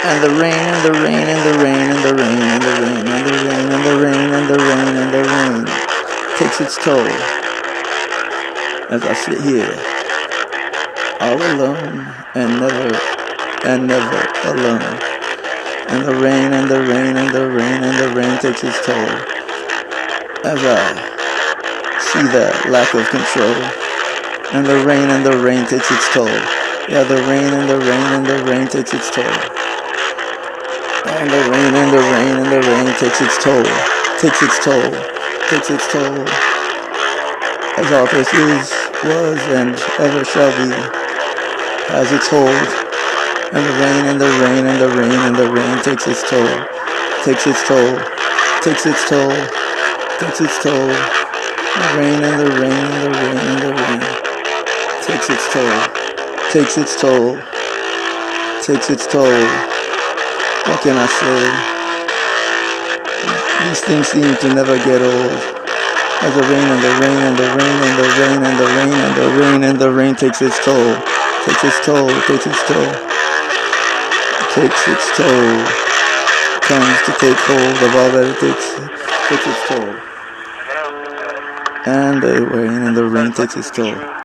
And the rain and the rain and the rain and the rain and the rain and the rain and the rain and the rain and the rain takes its toll as I sit here all alone and never alone. And the rain and the rain and the rain and the rain takes its toll as I see the lack of control. And the rain takes its toll. Yeah, the rain and the rain and the rain takes its toll. And the rain and the rain and the rain takes its toll, takes its toll, takes its toll. As all this is, was, and ever shall be, has its hold. And the rain and the rain and the rain and the rain takes its toll, takes its toll, takes its toll, takes its toll. The rain and the rain and the rain and the rain takes its toll, takes its toll, takes its toll. What can I say? These things seem to never get old. As the rain and the rain and the rain and the rain and the rain and the rain and the rain takes its toll, takes its toll, takes its toll, takes its toll, comes to take hold of all that it takes its toll. And the rain takes its toll.